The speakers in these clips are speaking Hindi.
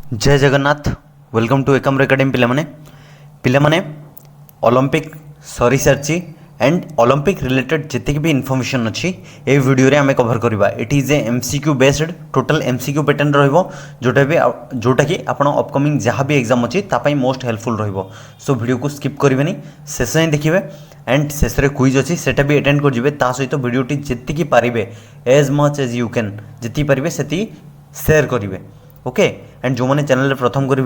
जय Jagannath. Welcome to Ekamra academy पिलामाने ओलंपिक सरी सारी एंड ओलंपिक रिलेटेड जितकी भी इनफॉरमेशन अच्छी ये वीडियो रे आमे कवर करवा। It is A MCQ based total MCQ pattern रहिबो जोटा कि आपण अपकमिंग जहाँ भी एग्जाम अच्छी तापाई मोस्ट हेल्पफुल रहिबो। सो वीडियो को स्किप करेंगे शेष ही देखिए एंड शेष में क्विज अच्छी सेटा भी अटेंड कर ता सहित वीडियोटी जी पारे as much as you can जी पारे से शेयर करेंगे। ओके एंड जो मैंने चैनल प्रथम कर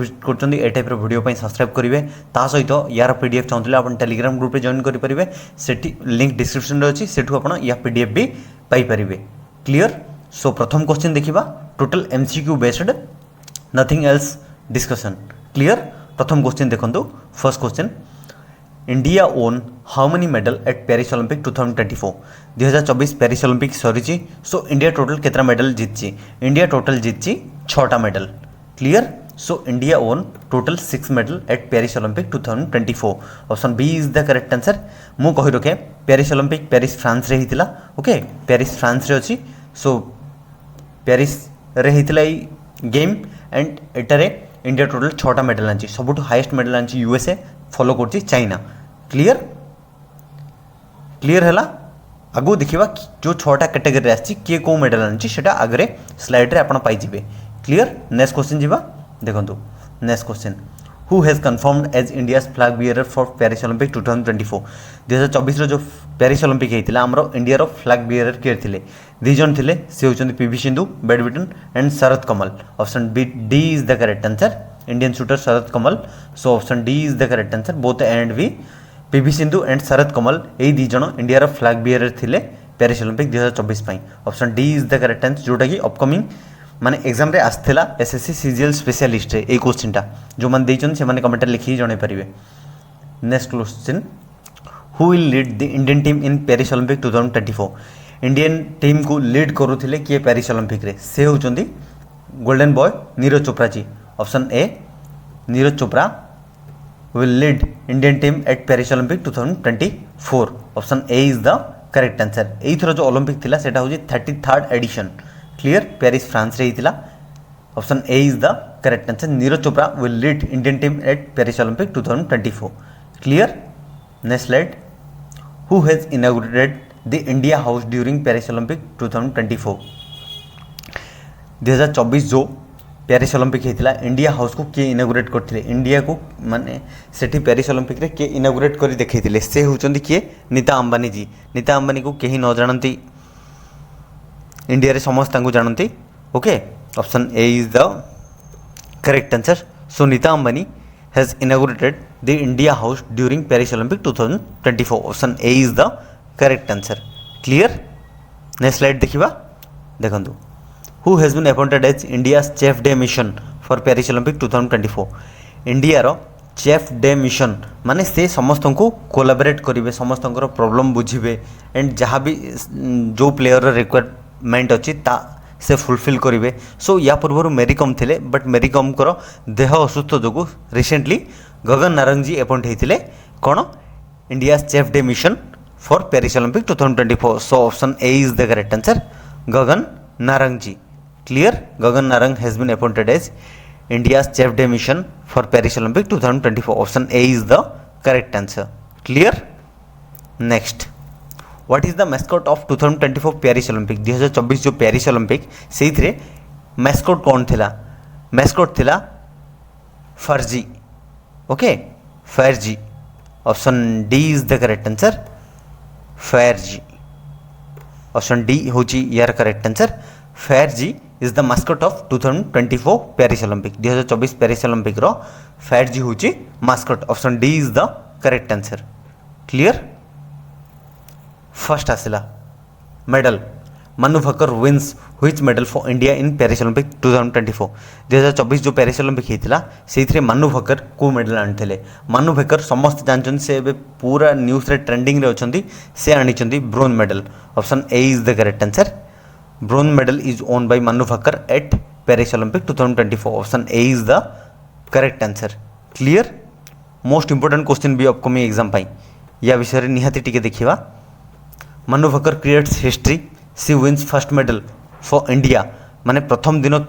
टाइप वीडियो सब्सक्राइब करेंगे ता सहित यार पीडीएफ चाहते आप टेलीग्राम ग्रुप में जॉइन करेंगे से लिंक डिस्क्रिप्शन में अच्छी से या पीडीएफ भी पाइपर। क्लियर। सो प्रथम क्वेश्चन देखा total MCQ based nothing else discussion. Clear. प्रथम क्वेश्चन देखो first question India won how many medal at Paris Olympic 2024 2024 Paris Olympic सरी। सो इंडिया टोटल केतना मेडल जीतची? इंडिया टोटल जीतची 6टा medal. Clear. So India won total 6 medal at Paris Olympic 2024। Option B is the correct answer. मु कहि रखे पेरिस ओलंपिक पेरिस फ्रांस रे हितिला। ओके पेरिस फ्रांस रे अछि। सो पेरिस रे हितिला ई गेम एंड एटारे इंडिया टोटल 6टा मेडल आंची। सबुठु हाईएस्ट मेडल आंची यूएसए फॉलो करछि चाइना। क्लियर। क्लियर हैला। आगु देखिबा जो 6टा कैटेगरी आछि के को मेडल आंची सेटा आगरे स्लाइड रे आपण पाई जिवे। क्लियर। नेक्स्ट क्वेश्चन जीवा देखंतु। Next question who has confirmed as India's flag bearer for Paris Olympic 2024 2024 रो जो पेरिस ओलंपिक हेतिला हमरो इंडिया रो फ्लैग बियरर के थिले दी जन थिले से होचंदी PV Sindhu badminton and Sharad Kamal. Option B D is the correct answer. Indian shooter Sharath Kamal. So option D is the correct answer. Both A and V PV Sindhu and शरद कमल यही दी जन इंडिया रो फ्लैग बियरर थिले पेरिस ओलंपिक 2024 पई। Option D is the correct answer जोटा कि अपकमिंग माने एग्जाम रे आस्थला एसएससी सीजीएल स्पेशलिस्ट रे ए क्वेश्चनटा जो मन देचन से माने कमेंट लिखि जणे परिबे। Next question who will lead the Indian team in Paris Olympic 2024 Indian team को लीड करूथिले किए पेरिस ओलंपिक रे से होचंदी golden boy Neeraj Chopra ji. Option A Neeraj Chopra will lead Indian team at Paris Olympic 2024। Option A is the correct answer. एई थरो जो ओलंपिक थिला सेटा होजी 33rd edition. Clear. Paris France रे हितिला। Option A is the correct answer. Neeraj Chopra will lead Indian team at Paris Olympic 2024। Clear. Next slide who has inaugurated the India house during Paris Olympic 2024 2024 जो पेरिस ओलंपिक हेतिला इंडिया हाउस को किए इनॉग्रेट करथिले इंडिया को माने सेठी पेरिस ओलंपिक रे के इनॉग्रेट करी देखैथिले से होचंदी किए नीता अंबानी जी। नीता अंबानी को केही न जानंती इंडिया रे समस्त तांको जानंती। Okay option A is the correct answer. So Nita Ambani has inaugurated the India house during Paris Olympic 2024। Option A is the correct answer. Clear. Next slide देखिबा देखंतु who has been appointed as India chef de mission for Paris Olympic 2024 India रो चेफ डे मिशन माने से समस्त को कोलाबरेट करेंगे समस्त प्रॉब्लम बुझे एंड जहाँ भी जो प्लेयर रिक्वायरमेंट अच्छी ता से फुलफिल करेंगे। सो या पूर्व मेरी कम थे बट मेरी कम कर देह असुस्थ जो रिसेंटली गगन नारंग जी अपॉइंट होते कौन India chef de mission for Paris Olympic 2024। So option A is the correct answer Gagan Narang ji. Clear. Gagan Narang has been appointed as India's chef day mission for Paris Olympic 2024. Option A is the correct answer. Clear. Next, what is the mascot of 2024 Paris Olympic 2024 जो पेरिस ओलंपिक से मैस्कट कौन थिला? मैस्कट थिला Phryge. Okay Phryge. Option D is the correct answer Phryge. Option D होची यार correct answer Phryge is the mascot of 2024 Paris Olympic 2024 Paris Olympic रो फैट जी होची mascot. Option D is the correct answer. Clear. First आसिला medal Manu Bhaker wins which medal for India in Paris Olympic 2024 2024 जो पेरिस ओलंपिक हेतिला सेइथरे मनु भक्कर को मेडल आनथिले। मनु भक्कर समस्त जानछन से एबे पूरा न्यूज रे ट्रेंडिंग रे अछंती से आनिछंती bronze medal. Option A is the correct answer. Bronze medal is owned by Manu Bhakkar at Paris Olympic 2024. Option A is the correct answer. Clear. Most important question भी upcoming exam पाई या विषय निहाती टिके देखिवा। Manu Bhakkar creates history. She wins first medal for India. माने प्रथम दिन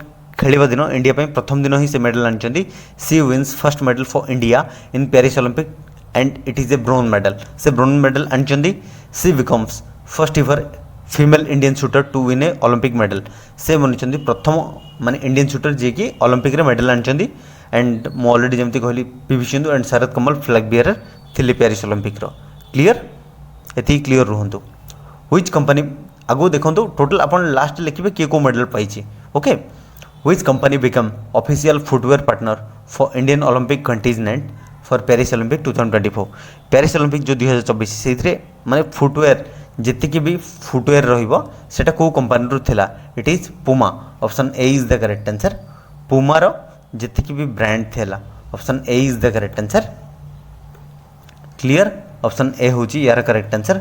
खेलिबा दिन इंडिया पे प्रथम दिन ही से मेडल आनिचंदी she wins first medal for India in Paris Olympic and it is a bronze medal से ब्रोंज मेडल आनिचंदी she becomes first ever female Indian shooter to win a Olympic medal से बनिचंदी प्रथम माने इंडियन शूटर जे कि ओलंपिक रे मेडल आनिचंदी एंड मु ऑलरेडी जेमती कहली P V Sindhu and Sharad Kamal flag bearer थिले पेरिस ओलंपिक रो क्लियर एति क्लियर रहंतु व्हिच कंपनी आगो देखंतु टोटल अपन लास्ट लिखिबे के को मेडल पाइछि okay which company become official footwear partner for Indian Olympic contingent for Paris Olympic 2024 Paris Olympic जो 2024 से माने फुटवेयर जितकी भी फुटवेयर रहिबो सेटा को कंपनी रो थिला इट इज पुमा option A is the correct answer पुमा रो जितकी भी ब्रांड थिला option A is the correct answer clear option ए होची यार करेक्ट आंसर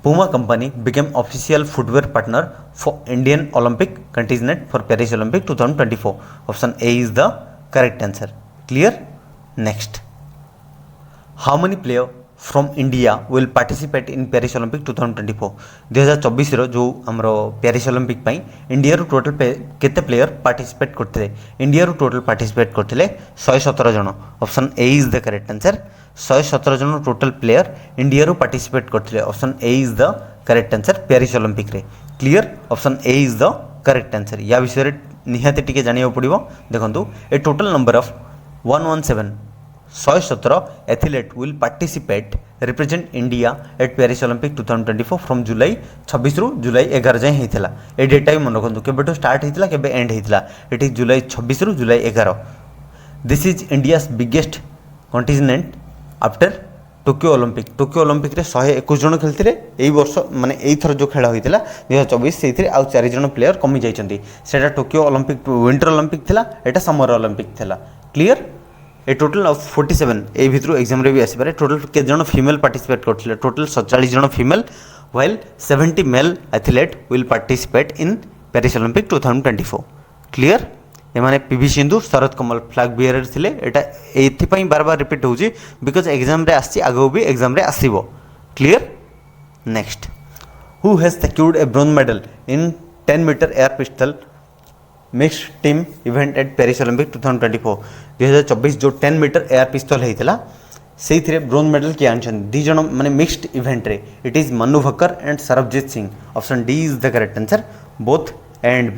पुमा company became official footwear partner for Indian Olympic contingent for Paris Olympic 2024 option A is the correct answer clear next how many player from India will participate in Paris Olympic 2024 2024 रो जो हमरो पेरिस ओलंपिक पई इंडिया रो टोटल केते प्लेयर पार्टिसिपेट करथिले इंडिया रो टोटल पार्टिसिपेट करथिले 117 जन option A is the correct answer 117 जन टोटल प्लेयर इंडिया रो पार्टिसिपेट करथिले option A is the correct answer Paris Olympic रे clear option A is the correct answer या विषय रे निहाते टिके जानियो पड़िबो देखंतु a total number of 117 117 athlete will participate represent India at Paris Olympic 2024 from जुलाई 26 रु जुलाई 11 जाए होता है डेटा भी मन रखु केबेठू स्टार्ट होता केबे एंड होता इट इज जुलाई 26 रु जुलाई 11 this is India's biggest contingent after Tokyo Olympic रे 121 जन खेलते यही वर्ष माने एई थर जो खेला होता 2024 से आउ 4 जन प्लेयर कमी जाइछंती सेटा टोक्यो ओलंपिक विंटर ओलंपिक थिला एटा समर ओलंपिक थिला क्लियर ए टोटल ऑफ 47 ए भितर एग्जाम रे भी आसी पारे टोटल के जन फीमेल पार्टिसिपेट करथिले टोटल 47 जन female while 70 male athlete will participate in Paris Olympic 2024 clear ए माने P V Sindhu Sharad Kamal flag bearer थिले एटा एथि पई बार बार रिपीट होउची बिकॉज़ एग्जाम रे आसी आगो भी एग्जाम रे आसीबो clear next who has secured a bronze medal in 10 metre air pistol mixed team event at Paris Olympic 2024 2024 जो 10 मीटर एयर पिस्तल होता से ब्रोंज मेडल किए आन दी जन माने मिक्स्ड इवेंट रे it is Manu Bhaker and Sarabjit Singh option D is the correct answer both A and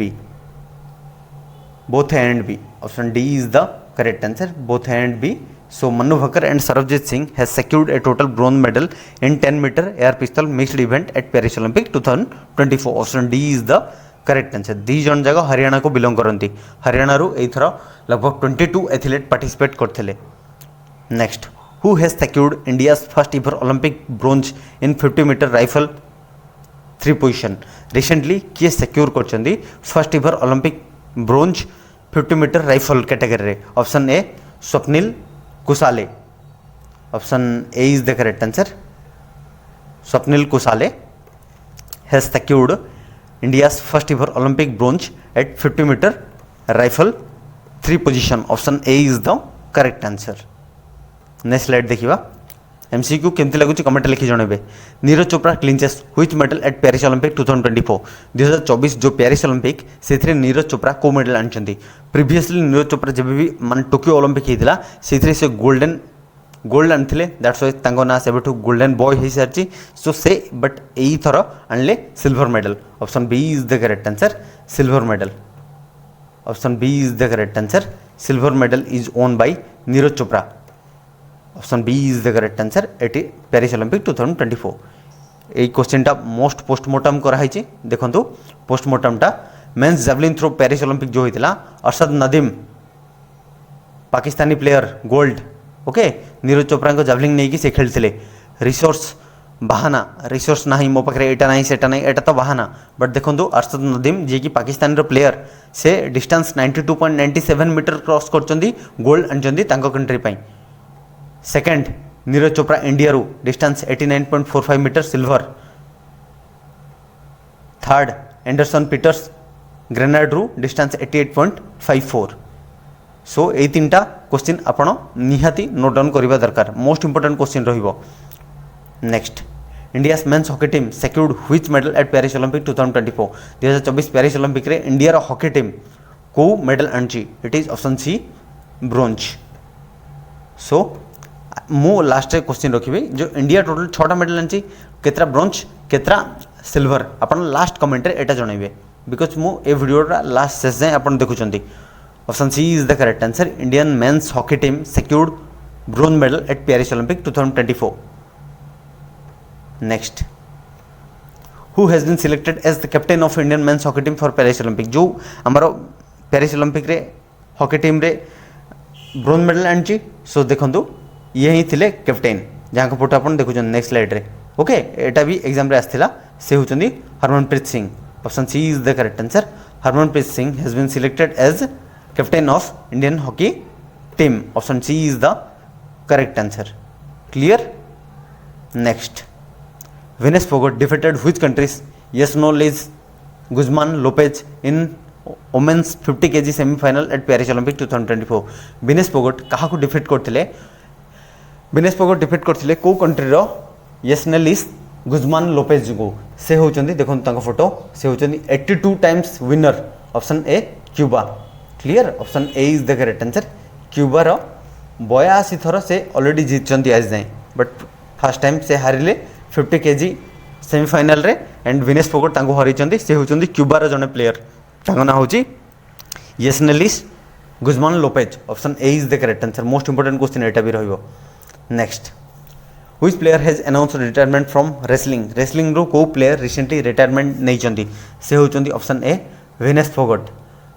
B option D is the correct answer both A and B so Manu Bhaker and Sarabjit Singh has secured a total bronze medal in 10 metre air pistol mixed event at Paris Olympic 2024 option D is the correct answer दी जन जगह हरियाणा को बिलोंग करती हरियाणा रू एथर लगभग 22 एथलीट पार्टिसिपेट करते next who has secured India's first ever Olympic bronze in 50 meter rifle 3 position recently किए सिक्योर करछंदी first ever Olympic bronze 50 meter rifle category रे option A Swapnil Kusale option A is the correct answer Swapnil Kusale has secured India's first ever Olympic bronze at 50 meter rifle 3 position option A is the correct answer next slide देखिबा MCQ केमती लागुची कमेंट लिखि जणेबे Neeraj Chopra clinches which medal at Paris Olympic 2024 2024 जो पेरिस ओलंपिक सेथरे नीरज चोपड़ा को मेडल आनछंती प्रीवियसली नीरज चोपड़ा जब भी मान टोक्यो ओलंपिक हेतिला सेथरे से गोल्ड आनथिले दैट्स व्हाई तांको ना सेबेठु गोल्डन बॉय हे सारची सो से बट एई थरो आनले silver medal option B is the correct answer silver medal option B is the correct answer silver medal is won by Neeraj Chopra option B is the correct answer at Paris Olympic 2024 ए क्वेश्चनटा मोस्ट पोस्टमार्टम कराई देखो पोस्टमार्टमटा men's javelin throw Paris Olympic जो होता Arshad Nadeem Pakistani player gold okay Neeraj Chopra को जैवलिन नहीं कि से खेलते रिसोर्स बाहाना रिसोर्स ना मो पाखे एटा ना सेटा ना एटा तो बाहाना बट देखो अरशद नदीम जी कि पाकिस्तान प्लेयर से डिस्टेंस 92.97 मीटर क्रॉस कर गोल्ड आनी कंट्री पाई सेकेंड नीरज चोपड़ा इंडिया रू distance 89.45 meter silver third Anderson Peters Grenada रू डिस्टेंस 88.54 सो ये 3टा क्वेश्चन आपण निहाती नोट डाउन करबा दरकार मोस्ट इंपोर्टेंट क्वेश्चन रहिबो next India men's hockey team secured which medal at Paris Olympic 2024 2024 Paris Olympic रे इंडिया रो हॉकी टीम को मेडल आनी it is option C bronze. So मु लास्ट क्वेश्चन रखी जो इंडिया टोटल 6टा मेडल आनी केतरा ब्रोंज केतरा सिल्वर आपन लास्ट कमेंट रे एटा जणाइबे बिकॉज मु ए वीडियोटा लास्ट शेष जाए आपन देखुचंती। Option C is the correct answer. Indian men's hockey team secured bronze medal at Paris Olympic 2024। Next, who has been selected as the captain of Indian men's hockey team for Paris Olympic. जो हमारो पेरिस ओलंपिक रे हॉकी टीम रे ब्रोंज मेडल आनी सो देखंतु ये ही थिले कैप्टन जहाँ को फोटो अपन देखुछन नेक्स्ट स्लाइड रे। ओके एटा भी एग्जाम रे आस्थिला से होचंदी Harmanpreet Singh. Option C is the correct answer. Harmanpreet Singh has been selected as captain of Indian hockey team. Option C is the correct answer. Clear. Next, Vinesh Phogat defeated which countries Yusneylis Guzman Lopez in women's 50 kg semifinal at Paris Olympic 2024। Vinesh Phogat क्या डिफीट करते विनेश फोगट डिफीट करते कौ कंट्री रो येसनेलिस गुजमान लोपेज को से होचंदी देखो तांको फोटो से होचंदी 82 times winner. Option A Cuba. Clear. Option A is the correct answer. Cuba रो 82 थर से ऑलरेडी जीतचंती आज जाए बट फर्स्ट टाइम से हारिले 50 kg सेमीफाइनल रे एंड विनेश फोगट तांको हरिचंदी से होचंदी क्यूबा रो जने प्लेयर तांको ना होची Yusneylis Guzman Lopez. Option A is the correct answer. Most important question एटा भी रहिबो। Next, which player has announced retirement from wrestling. Wrestling रो को प्लेयर रिसेंटली रिटायरमेंट नहीं चंदी से होचंदी option A Vinesh Phogat.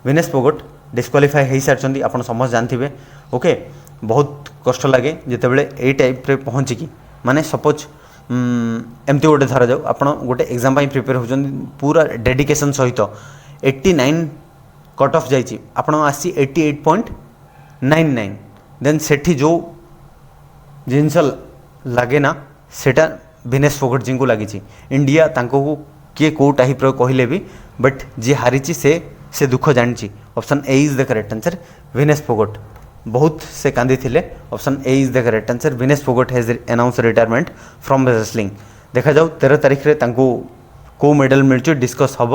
Vinesh Phogat disqualify हो सारी आपन समझ जानथिबे। ओके बहुत कष्ट लगे जितेबाला ए टाइप रे पहुँचिकी माने सपोज एमती गोटे धरा जाऊ आप गोटे एग्जाम प्रिपेयर होचंदी पूरा डेडिकेशन सहित 89 कट ऑफ जाइए आपण आसी 88.99 देन सेठी जो जिनस लगे ना सेटा विनेश फोगट जी को लगी। इंडिया तांको किए कौ टाइप कहले भी बट जी हारी से दुख जानी। Option A is the correct answer. Vinesh Phogat बहुत से कांदी थिले। Option A is the correct answer. Vinesh Phogat has announce retirement from wrestling. देखा जाऊ 13 तारीख रे तांको को मेडल मिलची डिस्कस हम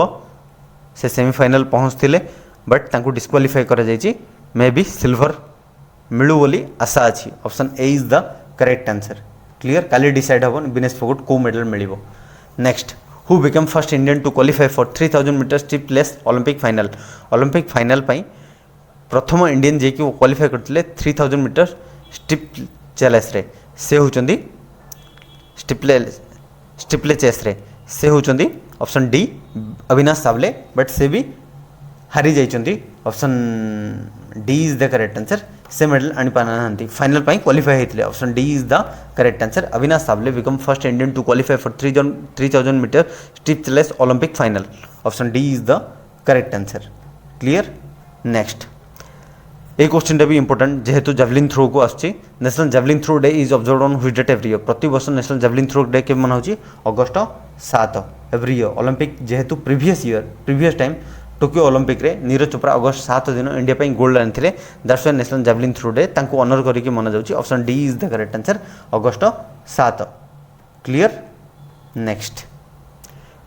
से सेमीफाइनल पहुँचते बट तांको डिस्क्वालीफाई करा जायछि मे बी सिल्वर मिलू बोली आशा अच्छी। Option A is the correct answer. Clear. काली डिसाइड हम विनेश फोगट को मेडल मिलिबो। Next, who become first Indian to qualify for 3000 meter steeplechase Olympic final. Olympic final पाई प्रथम इंडियन जे कि क्वालिफाई करते 3000 मीटर स्टीप चैलेंज रे से होचंदी स्टीपले चेस रे से होचंदी option D Avinash Sawle but से भी हारी जाइछंती। Option D is the correct answer. से मेडल आनी पाना फाइनल पाई क्वालिफाई होते। Option D is the correct answer. Avinash Sawle become first Indian to qualify for 3000 meter steeplechase Olympic final. Option D is the correct answer. Clear. Next, ये क्वेश्चन भी इंपोर्टेंट जेहेतु जैवलिन थ्रो को आसछि। National javelin throw day is observed on which date every year. प्रति वर्ष नेशनल जैवलिन थ्रो डे के मना होछि अगस्त 7 एवरी ईयर। ओलंपिक जेहेतु प्रीवियस टाइम टोक्यो ओलंपिक रे नीरज चोपड़ा अगस्त 7 दिन इंडिया पे गोल्ड आनी that's why national javelin throw day तांको ऑनर करके मना जाउछि। Option D is the correct answer. August 7। Clear. Next,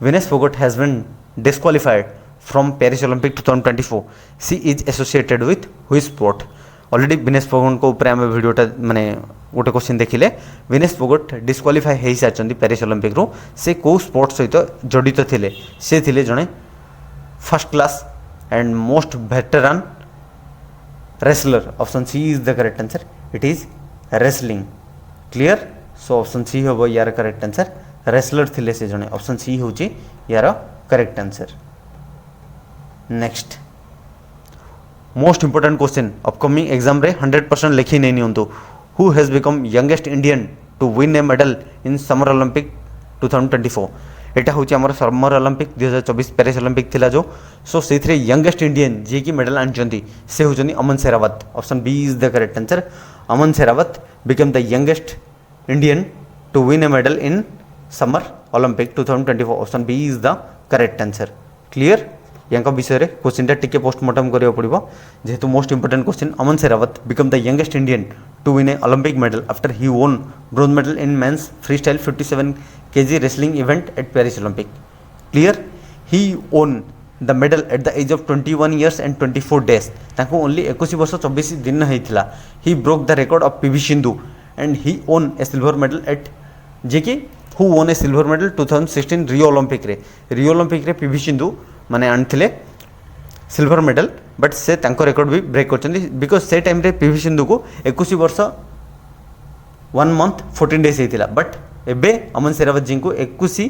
Vinesh Phogat has been disqualified from Paris Olympic 2024 she is associated with which sport. Already Vinesh Phogat को ऊपर आम भिडियोटा माने गोटे क्वेश्चन देखिले विनेश फोगट डिस्क्वालीफाई हो सारी पेरिस ओलंपिक रू से कौ स्पोर्ट सहित जड़ित थिले से थिले जड़े first class and most veteran wrestler. Option C is the correct answer. It is wrestling. Clear. So option C हम यार करेक्ट आंसर। रेसलर थिले से जड़े। ऑप्शन सी हूँ यार correct answer. Next, most important question upcoming exam रे 100% लिखी नहीं नियंतु। Who has become youngest Indian to win a medal in summer Olympic 2024। एटा हूँ आम समर ओलंपिक 2024 पेरिस ओलंपिक थिला जो सो से यंगेस्ट इंडियन जी की मेडल आनी से होचंदी Aman Sehrawat. Option B is the correct answer. Aman Sehrawat become the youngest Indian to win a medal in summer Olympic 2024। Option B is the correct answer. Clear. यहाँ विषय में क्वेश्चन टिके पोस्टमार्टम करा पड़ो जेहेतु most important question. Aman Sehrawat become the youngest Indian to win a Olympic medal after he won bronze medal in men's free style 57 kg wrestling event at Paris Olympic. Clear. He won the medal at the age of 21 years and 24 days ताको ओनली 21 वर्ष 24 दिन होइथिला he broke the record of P V Sindhu and he won a silver medal at जे कि who won a silver medal 2016 Rio Olympic रे पीवी सिंधु माने आनथिले सिल्वर मेडल बट से तांको रिकॉर्ड भी ब्रेक करछन्ती बिकॉज से टाइम रे पीवी सिंधु को 21 वर्ष 1 month 14 days होइथिला बट एबे अमन शेरावत जी को 21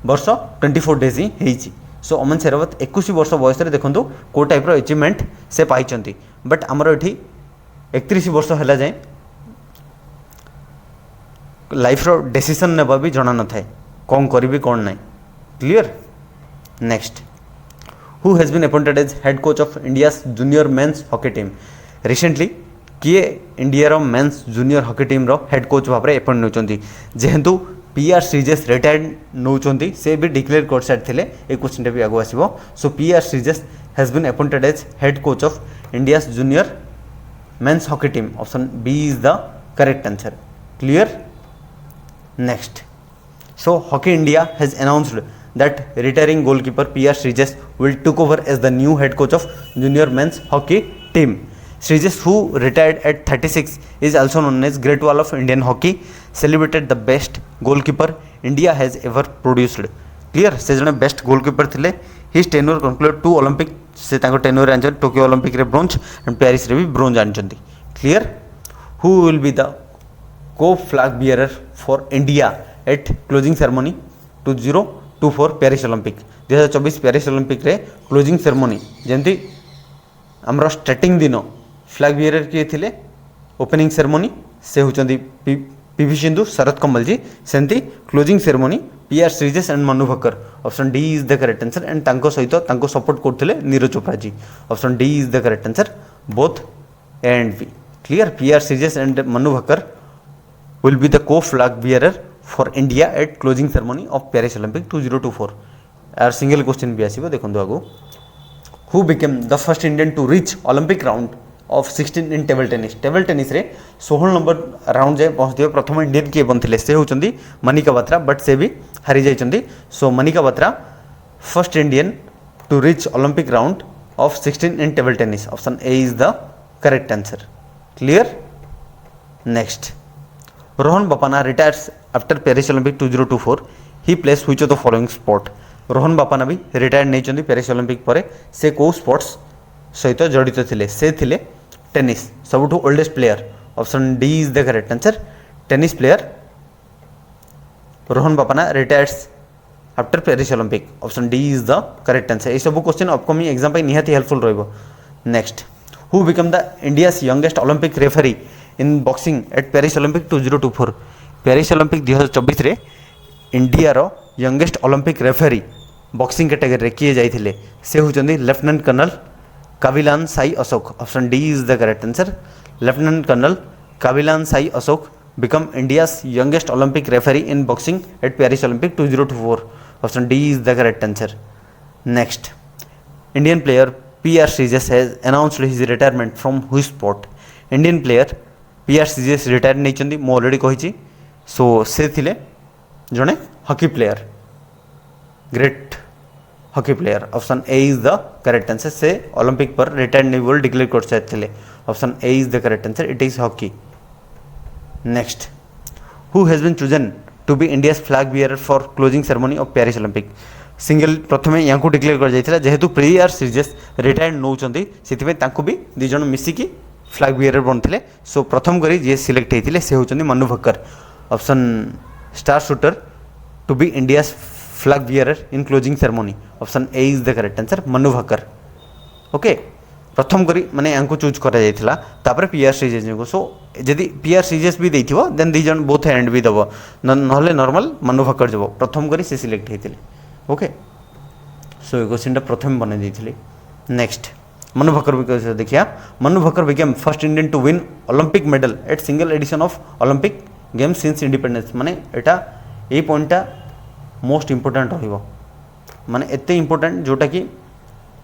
वर्ष 24 days ही हेइची सो अमन शेरावत 21 वर्ष बयस देखो को टाइप अचिवमेंट से पाई बट आमर ये 31 वर्ष है जाए लाइफ रो डिसीजन नेबा भी जना न थाए कौन करी कौन ना clear next who has been appointed as head coach of India junior men's hockey team recently किए इंडिया रो मेन्स जूनियर हॉकी टीम रो हेड कोच भाव में अपॉइंट होती जेहेतु पीआर श्रीजेश रिटायर्ड नौकरी से भी डिक्लेयर कर सारी ये क्वेश्चन भी आगे आसो so P R Sreejesh has been appointed as head coach of India junior men's hockey team option B is the correct answer clear next so hockey India has announced that retiring goalkeeper P R Sreejesh will took over as the new head coach of junior men's hockey team Srijesh, who retired at 36, is also known as Great Wall of Indian Hockey, celebrated the best goalkeeper India has ever produced. Clear? से जने best goalkeeper थिले. His tenure concluded 2 Olympic से तांको tenure आंचन Tokyo Olympic रे bronze and Paris रे भी bronze आंचंती. Clear? Who will be the co-flag bearer for India at closing ceremony 2024 Paris Olympic? 2024 Paris Olympic रे closing ceremony जेंती हमरो स्टार्टिंग दिन फ्लैग बियरर किए थे ओपनिंग सेरेमनी से होचंदी पीवी सिंधु शरद कमल जी सेंती closing ceremony P R Sreejesh and Manu Bhaker option D is the correct answer and तांको सहित तांको सपोर्ट करथिले Neeraj Chopra ji option D is the correct answer both A and B clear P R Sreejesh and Manu Bhaker will be the co flag bearer for India at closing ceremony of Paris Olympic 2024 आर सिंगल क्वेश्चन भी आसीबो देखंतु आगो who became the first Indian to reach Olympic round of 16 in table tennis रे 16 नंबर राउंड जाए पहुँचते प्रथम इंडियन किए बनते से होचंदी मनिका बत्रा बट से भी हारी जाइछंदी so Manika Batra first Indian to reach Olympic round of 16 in table tennis option A is the correct answer clear next Rohan Bopanna retires after Paris Olympic 2024 he plays which of the following sport Rohan Bopanna भी रिटायर्ड नहीं पेरिस ओलंपिक पर से कौ स्पोर्ट्स सहित जड़ित थे से थिले टेनिस सबुठु oldest player option D is the correct answer tennis player Rohan Bopanna retires after Paris Olympic option D is the correct answer ये सब क्वेश्चन अपकमिंग एग्जाम निहाती हेल्पफुल रहिबो next who become the India's youngest Olympic referee in boxing at Paris Olympic 2024 Paris Olympic 2024 रे इंडिया रो youngest Olympic referee boxing category किए जाइथिले से होचंदी lieutenant colonel Kavilan Sai Ashok option D is the correct answer lieutenant colonel Kavilan Sai Ashok become India's youngest Olympic referee in boxing at Paris Olympic 2024 option D is the correct answer next Indian player PR Sreejesh has announced his retirement from which sport Indian player PR Sreejesh retire नहीं मु ऑलरेडी कही सो से थिले जड़े hockey player great hockey player option A is the correct answer से ओलंपिक पर रिटायर्ड नहीं बोल डिक्लेयर कर सारे option A is the correct answer it is hockey next who has been chosen to be India's flag bearer for closing ceremony of Paris Olympic single प्रथम या डिक्लेयर कर जाइथिला जेहेतु पीआर श्रीजेश रिटायर्ड नौचंदी सेथिबे तांको भी दी जण मिसिकी फ्लैग बियरर बनथिले सो प्रथम करी जे सिलेक्ट हेतिले से होचंदी Manu Bhaker option star shooter to be India's flag bearer in closing ceremony option A is the correct answer Manu Bhaker okay प्रथम करी माने यांको चूज करा जाइथिला तापर पीआर श्रीजेश को सो जदि पीआर श्रीजेश भी देथिबो देन दी जन बोथ हैंड भी दबो नहले नॉर्मल मनु भक्कर जबो प्रथम करी से सिलेक्ट हेतिले ओके सो ये क्वेश्चन प्रथम बने देथिले नेक्स्ट मनु भक्कर भी देखिया Manu Bhaker became first Indian to win Olympic medal at single edition of Olympic games since independence माने एटा ए पॉइंटटा मोस्ट इम्पोर्टेंट रहिबो माने एते इम्पोर्टेंट जोटा कि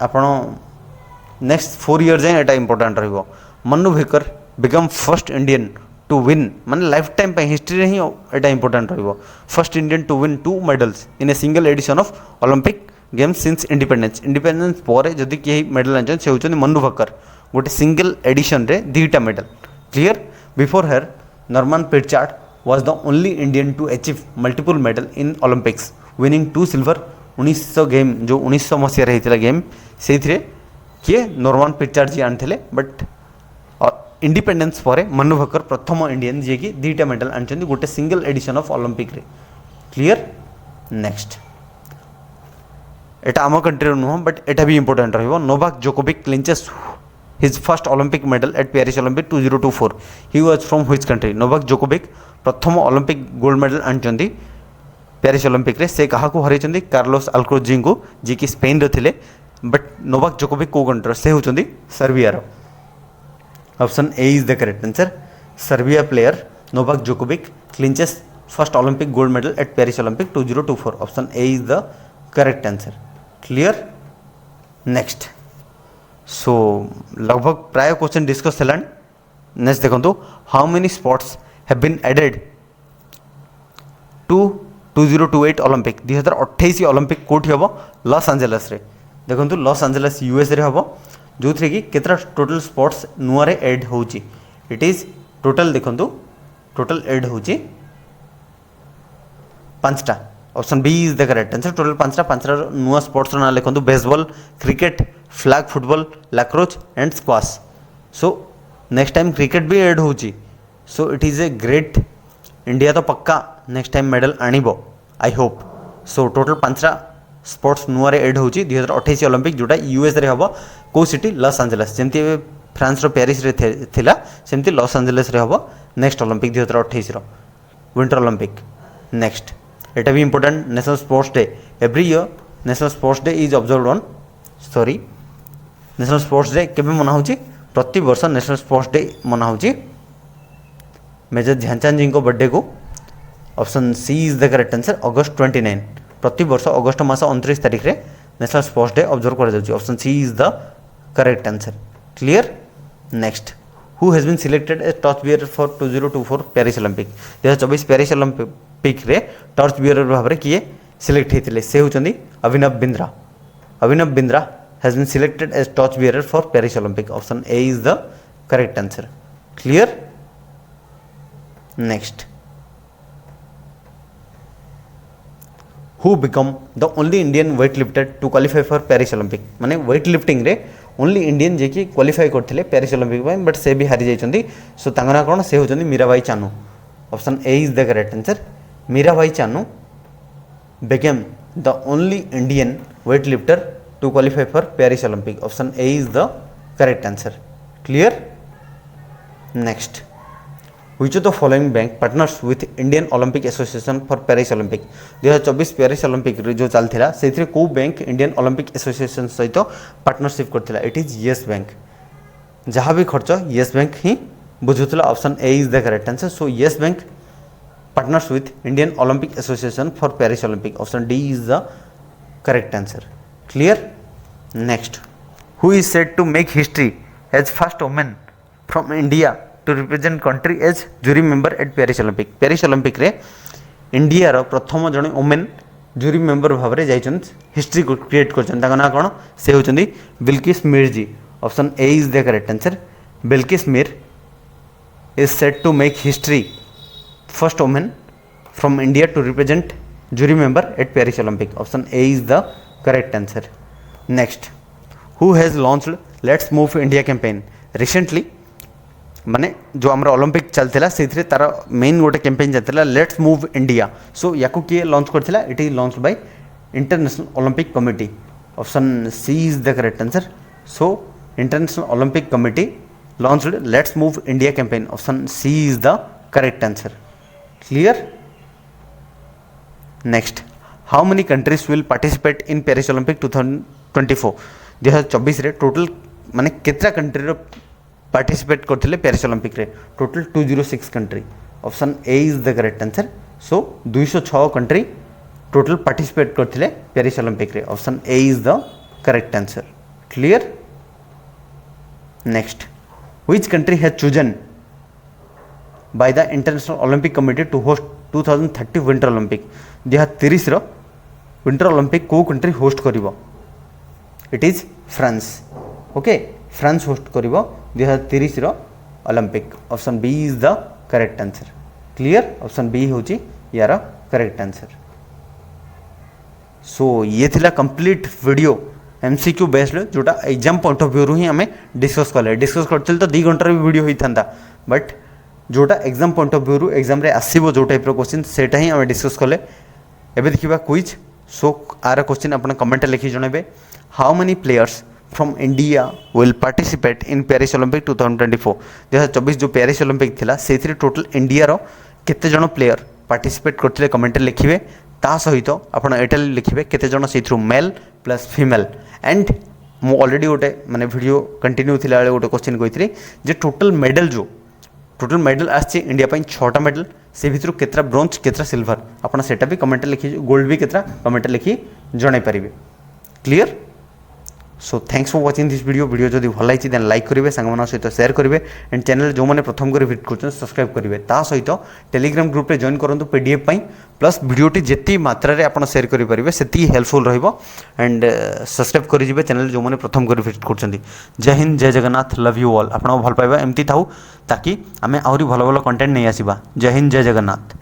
आपण नेक्स्ट 4 इयर जाए एटा इम्पोर्टेंट रहिबो Manu Bhaker become first Indian to win माने लाइफ टाइम पे हिस्ट्री ही एटा इम्पोर्टेंट रहिबो first Indian to win 2 medals in a single edition of Olympic game since independence पर जदि किए मेडल आनी से होती मनु भाकर गोटे सिंगल एडिशन रे 2टा medal clear before her Norman Pritchard was the only Indian to achieve multiple medal in Olympics winning 2 silver 1900 game जो 1900 मसीह रही गेम से किए नॉर्मन पिर्चार्ड जी आनी बट इंडिपेंडेंस पर मनु भाकर प्रथम इंडियन जी की 2टा मेडल आनी गोटे सिंगल एडिशन ऑफ ओलंपिक रे क्लियर नेक्स्ट एटा आम कंट्री नुह बट एटा भी इंपोर्टेंट रहिबो Novak Djokovic clinches his first Olympic medal at Paris Olympic 2024 he was from which country Novak Djokovic प्रथम ओलंपिक गोल्ड मेडल आनी पेरिस ओलंपिक रे से कहा को हरई कार्लोस अल्क्रोज जी को जी कि स्पेन रे थिले बट नोवाक जोकोविक को कंट्री से होचंदी सर्बिया रो option A is the correct answer Serbia player Novak Djokovic clinches first Olympic gold medal at Paris Olympic 2024 option A is the correct answer clear next so लगभग प्राय क्वेश्चन डिस्कस है नेक्स्ट देखो how many sports have been added to 2028 Olympic 2028 Olympic कौटी हम लॉस एंजेलस रे देखो लॉस एंजेलस यूएस रे हम जो थी कि केतरा टोटल स्पोर्ट्स नुआ रे एड होची इट इज टोटल देखो टोटल एड होची 5टा option B is the correct answer total 5टा नुआ स्पोर्ट्स ना लिखु baseball cricket flag football lacrosse and squash so next time cricket भी एड होची so it is a great India तो पक्का नेक्स्ट टाइम मेडल आनिबो आई होप सो टोटल 5टा स्पोर्ट्स नुआ रे एड होची 2028 ओलंपिक जोटा यूएस रे हबो को सिटी लॉस एंजेलस जेमती फ्रांस रो पेरिस रे थिला सेमती लॉस एंजेलस रे हबो नेक्स्ट ओलंपिक 2028 रो विंटर ओलंपिक नेक्स्ट एटा भी important national sports day every year national sports day is observed on national sports day केबे मना होची प्रति वर्ष नेशनल स्पोर्ट्स डे मना होची मेजर ध्यानचंद जी को बर्थडे को option C is the correct answer August 29 प्रति वर्ष अगस्त मास 29 तारिख रे नेशनल स्पोर्ट्स डे ऑब्जर्व कर जाउची option C is the correct answer clear next who has been selected as torch bearer for 2024 Paris Olympic 2024 Paris Olympic रे टॉर्च बियरर भाव रे किए सिलेक्ट हेतिले से होचंदी Abhinav Bindra has been selected as torch bearer for Paris Olympic option A is the correct answer clear next who become the only Indian weightlifter to qualify for Paris Olympic माने weightlifting रे only Indian जे कि क्वालिफाई करथिले पेरिस ओलंपिक में बट से भी हारि जाइछंदी सो तांगना कोन से होचंदी Mirabai Chanu option A is the correct answer Mirabai Chanu became the only Indian weightlifter to qualify for Paris Olympic option A is the correct answer clear next which of the following bank partners with Indian Olympic Association for Paris Olympic 2024 Paris Olympic रे जो चलथिला सेथरे को बैंक इंडियन ओलंपिक एसोसिएशन सहित पार्टनरशिप करथिला इट इज यस बैंक जहाँ भी खर्च यस बैंक ही बुझुथिला option A is the correct answer so yes bank partners with Indian Olympic Association for Paris Olympic option D is the correct answer clear next who is said to make history as first woman from India to represent country as jury member at Paris Olympic रे इंडिया रो प्रथम जने वुमेन जूरी मेंबर भाव रे जाइछन हिस्ट्री को क्रिएट करछन ताका ना कोन से होचंदी Bilkis Mir ji option A is the correct answer Bilkis Mir is said to make history first woman from India to represent jury member at Paris Olympic option A is the correct answer next who has launched let's move India campaign recently माने जो हमरा ओलंपिक चलथिला सेथरे तार मेन गोटे कैंपेन चलथिला लेट्स मूव इंडिया सो याकू किए लॉन्च करथिला it is launch by International Olympic Committee option C is the correct answer so International Olympic Committee launched let's move India campaign option C is the correct answer clear next how many countries will participate in Paris Olympic 2024 2024 रे टोटल माने केतरा कंट्री रो पार्टिसिपेट करथिले पेरिस ओलंपिक रे total 206 country option A is the correct answer so 206 country total participate करथिले पेरिस ओलंपिक रे option A is the correct answer clear next which country has chosen by the International Olympic Committee to host 2030 Winter Olympic 2030 रो विंटर ओलंपिक को कंट्री होस्ट करिवो it is France okay France host करिवो 2030 रो Olympic option B is the correct answer clear option B होची यार करेक्ट आंसर सो ये थिला कंप्लीट वीडियो एमसीक्यू बेस्ड जोटा एग्जाम पॉइंट ऑफ व्यू रु ही हमें डिस्कस करते तो 2 घंटार भी वीडियो होता बट जोटा एग्जाम पॉइंट ऑफ व्यू रु एग्जाम रे आसीबो जो टाइप रो क्वेश्चन सेटा ही हमें डिस्कस कले एबे देखिबा क्विज सो आर क्वेश्चन अपन कमेंट लिखि जणेबे how many players from India will participate in Paris Olympic 2024 2024 जो पेरिस ओलंपिक थिला सेथिरे टोटल इंडिया रो केते जण प्लेयर पार्टिसिपेट करथिले कमेंट लिखिबे ता सहित आपण एटा लिखिबे केते जण सेथ्रु मेल प्लस फीमेल एंड मु ऑलरेडी गोटे माने वीडियो कंटिन्यू थिला बेले गोटे क्वेश्चन कहितरी जे टोटल मेडल आछि इंडिया पई 6टा मेडल से भितर केतरा ब्रोंज केतरा सिल्वर आपण सेटा भी कमेंट लिखि गोल्ड भी केतरा कमेंट लिखि जणाई परिबे clear so thanks for watching this video जदि भल लगी देन लाइक करेंगे सांग सहित शेयर करेंगे एंड चैनल जो मैंने प्रथम कर विजिट कर सब्सक्राइब करेंगे ता सहित टेलीग्राम ग्रुप रे जॉइन करूँ पीडीएफ प्लस वीडियोटी जिते मात्रा रे आप शेयर करेंगे से हेल्पफुल रहिबो एंड सब्सक्राइब करेंगे चैनल जो मैंने प्रथम कर विजिट कर जय हिंद जय जगन्नाथ लव यू ऑल आप भल पाइबा एमती थाऊ ताकि आम आहरी भल भल कंटेंट नहीं आसवा जय हिंद जय जगन्नाथ।